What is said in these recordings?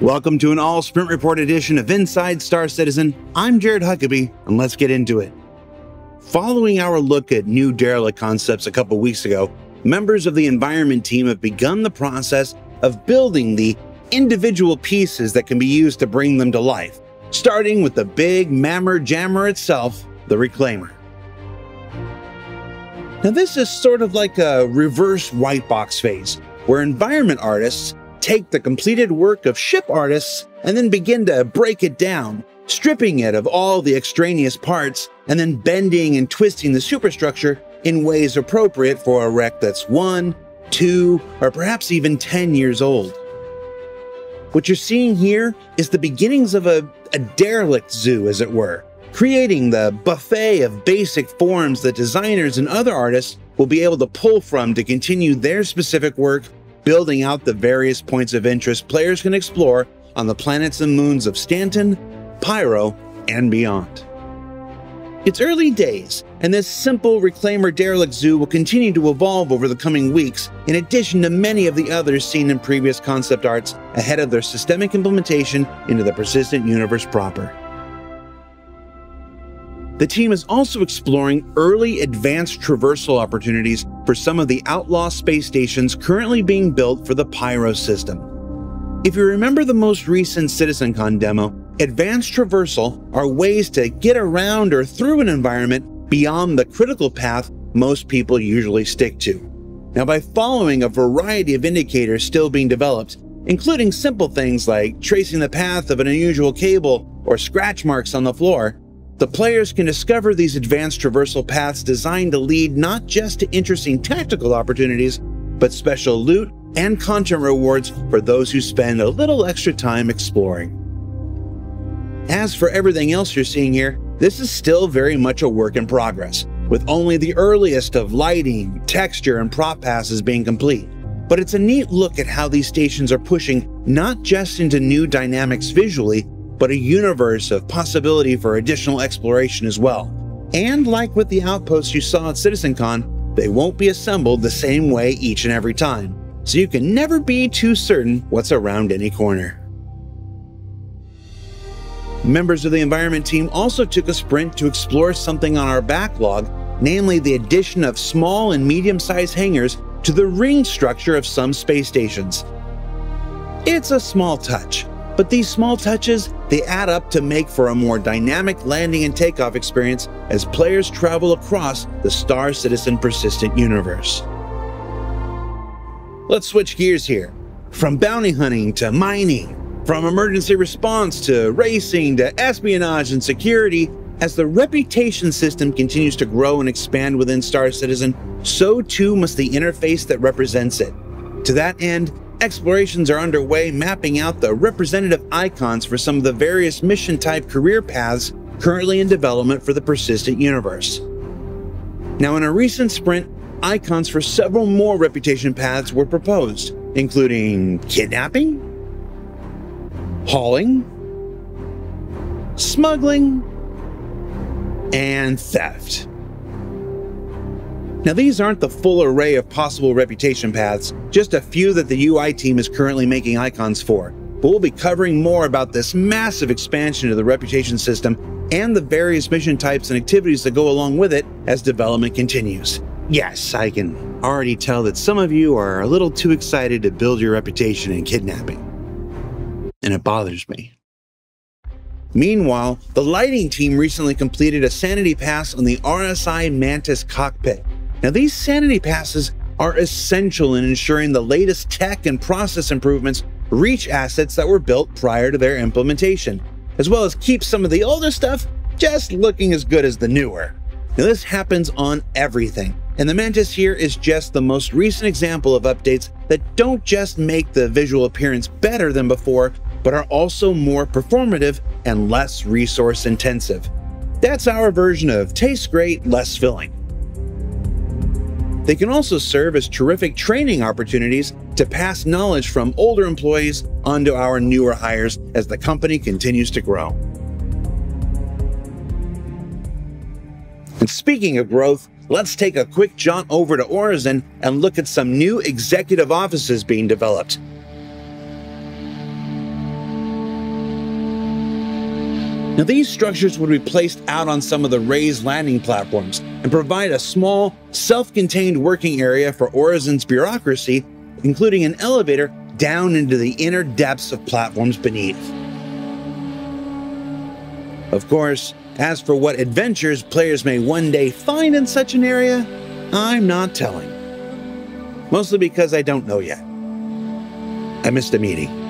Welcome to an all Sprint Report edition of Inside Star Citizen. I'm Jared Huckabee, and let's get into it. Following our look at new derelict concepts a couple weeks ago, members of the environment team have begun the process of building the individual pieces that can be used to bring them to life, starting with the big mammer jammer itself, the Reclaimer. Now this is sort of like a reverse white box phase, where environment artists take the completed work of ship artists and then begin to break it down, stripping it of all the extraneous parts and then bending and twisting the superstructure in ways appropriate for a wreck that's 1, 2, or perhaps even 10 years old. What you're seeing here is the beginnings of a derelict zoo, as it were, creating the buffet of basic forms that designers and other artists will be able to pull from to continue their specific work, building out the various points of interest players can explore on the planets and moons of Stanton, Pyro, and beyond. It's early days, and this simple Reclaimer derelict zoo will continue to evolve over the coming weeks, in addition to many of the others seen in previous concept arts ahead of their systemic implementation into the persistent universe proper. The team is also exploring early advanced traversal opportunities for some of the outlaw space stations currently being built for the Pyro system. If you remember the most recent CitizenCon demo, advanced traversal are ways to get around or through an environment beyond the critical path most people usually stick to. Now, by following a variety of indicators still being developed, including simple things like tracing the path of an unusual cable or scratch marks on the floor, the players can discover these advanced traversal paths designed to lead not just to interesting tactical opportunities, but special loot and content rewards for those who spend a little extra time exploring. As for everything else you're seeing here, this is still very much a work in progress, with only the earliest of lighting, texture, and prop passes being complete. But it's a neat look at how these stations are pushing not just into new dynamics visually, but a universe of possibility for additional exploration as well. And like with the outposts you saw at CitizenCon, they won't be assembled the same way each and every time, so you can never be too certain what's around any corner. Members of the environment team also took a sprint to explore something on our backlog, namely the addition of small and medium-sized hangars to the ring structure of some space stations. It's a small touch, but these small touches, they add up to make for a more dynamic landing and takeoff experience as players travel across the Star Citizen persistent universe. Let's switch gears here. From bounty hunting to mining, from emergency response to racing to espionage and security, as the reputation system continues to grow and expand within Star Citizen, so too must the interface that represents it. To that end, explorations are underway mapping out the representative icons for some of the various mission-type career paths currently in development for the persistent universe. Now, in a recent sprint, icons for several more reputation paths were proposed, including kidnapping, hauling, smuggling, and theft. Now, these aren't the full array of possible reputation paths, just a few that the UI team is currently making icons for, but we'll be covering more about this massive expansion of the reputation system and the various mission types and activities that go along with it as development continues. Yes, I can already tell that some of you are a little too excited to build your reputation in kidnapping, and it bothers me. Meanwhile, the lighting team recently completed a sanity pass on the RSI Mantis cockpit. Now, these sanity passes are essential in ensuring the latest tech and process improvements reach assets that were built prior to their implementation, as well as keep some of the older stuff just looking as good as the newer. Now, this happens on everything, and the Mantis here is just the most recent example of updates that don't just make the visual appearance better than before, but are also more performative and less resource intensive. That's our version of tastes great, less filling. They can also serve as terrific training opportunities to pass knowledge from older employees onto our newer hires as the company continues to grow. And speaking of growth, let's take a quick jaunt over to Orisonu and look at some new executive offices being developed. Now, these structures would be placed out on some of the raised landing platforms and provide a small, self-contained working area for Orison's bureaucracy, including an elevator down into the inner depths of platforms beneath. Of course, as for what adventures players may one day find in such an area, I'm not telling. Mostly because I don't know yet. I missed a meeting.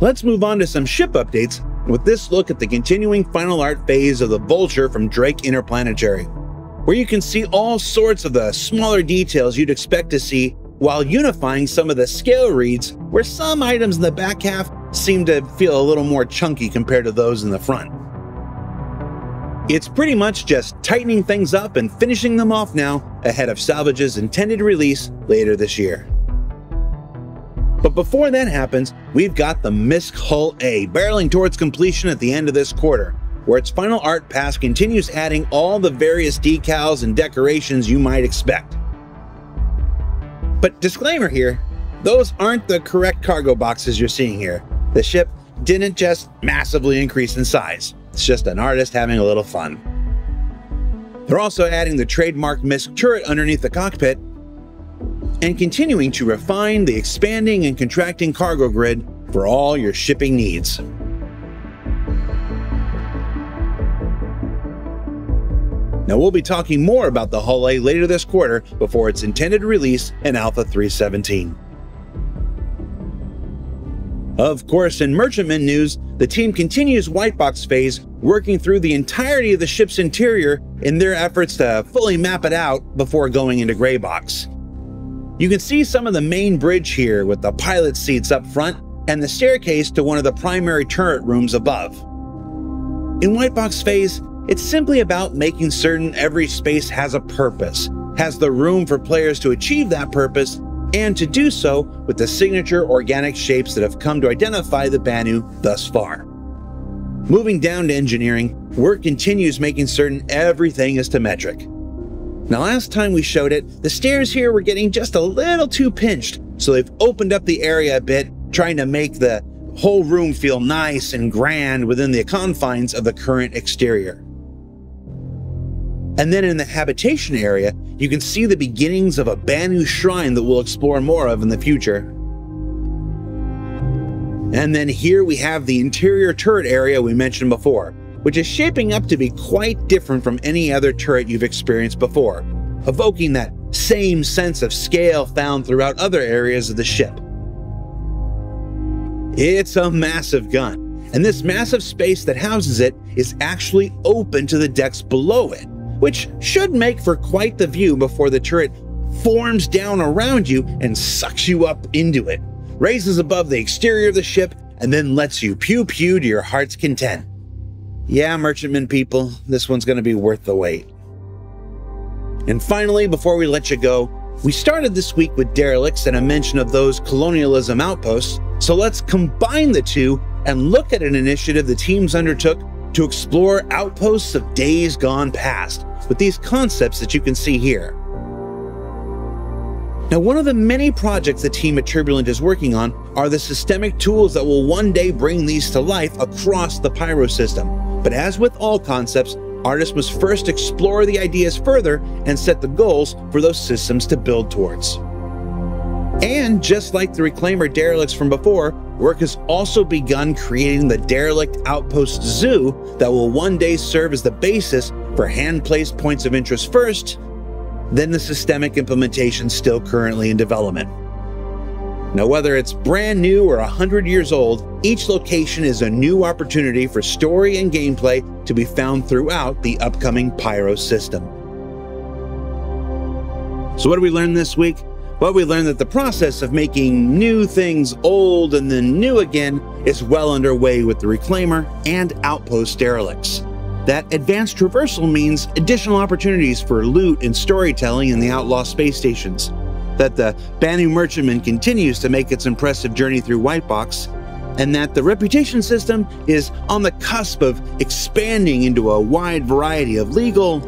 Let's move on to some ship updates with this look at the continuing final art phase of the Vulture from Drake Interplanetary, where you can see all sorts of the smaller details you'd expect to see while unifying some of the scale reads where some items in the back half seem to feel a little more chunky compared to those in the front. It's pretty much just tightening things up and finishing them off now ahead of Salvage's intended release later this year. But before that happens, we've got the MISC Hull-A barreling towards completion at the end of this quarter, where its final art pass continues adding all the various decals and decorations you might expect. But disclaimer here, those aren't the correct cargo boxes you're seeing here. The ship didn't just massively increase in size. It's just an artist having a little fun. They're also adding the trademark MISC turret underneath the cockpit and continuing to refine the expanding and contracting cargo grid for all your shipping needs. Now, we'll be talking more about the Hull-A later this quarter before its intended release in Alpha 3.17. Of course, in Merchantman news, the team continues Whitebox phase, working through the entirety of the ship's interior in their efforts to fully map it out before going into Graybox. You can see some of the main bridge here with the pilot seats up front and the staircase to one of the primary turret rooms above. In Whitebox phase, it's simply about making certain every space has a purpose, has the room for players to achieve that purpose, and to do so with the signature organic shapes that have come to identify the Banu thus far. Moving down to engineering, work continues making certain everything is symmetric. Now, last time we showed it, the stairs here were getting just a little too pinched, so they've opened up the area a bit, trying to make the whole room feel nice and grand within the confines of the current exterior. And then in the habitation area, you can see the beginnings of a Banu shrine that we'll explore more of in the future. And then here we have the interior turret area we mentioned before, which is shaping up to be quite different from any other turret you've experienced before, evoking that same sense of scale found throughout other areas of the ship. It's a massive gun, and this massive space that houses it is actually open to the decks below it, which should make for quite the view before the turret forms down around you and sucks you up into it, raises above the exterior of the ship, and then lets you pew-pew to your heart's content. Yeah, Merchantman people, this one's going to be worth the wait. And finally, before we let you go, we started this week with derelicts and a mention of those colonialism outposts, so let's combine the two and look at an initiative the teams undertook to explore outposts of days gone past, with these concepts that you can see here. Now, one of the many projects the team at Turbulent is working on are the systemic tools that will one day bring these to life across the Pyro system. But as with all concepts, artists must first explore the ideas further and set the goals for those systems to build towards. And just like the Reclaimer derelicts from before, work has also begun creating the derelict outpost zoo that will one day serve as the basis for hand-placed points of interest first, then the systemic implementation still currently in development. Now, whether it's brand new or 100 years old, each location is a new opportunity for story and gameplay to be found throughout the upcoming Pyro system. So what did we learn this week? Well, we learned that the process of making new things old and then new again is well underway with the Reclaimer and Outpost derelicts. That advanced traversal means additional opportunities for loot and storytelling in the Outlaw space stations. That the Banu Merchantman continues to make its impressive journey through Whitebox, and that the reputation system is on the cusp of expanding into a wide variety of legal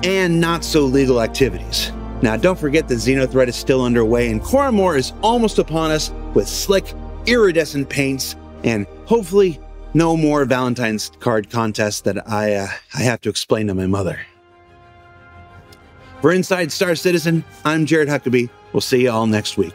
and not so legal activities. Now, don't forget that Xenothreat is still underway and Coramore is almost upon us with slick, iridescent paints and hopefully no more Valentine's card contests that I have to explain to my mother. For Inside Star Citizen, I'm Jared Huckabee. We'll see you all next week.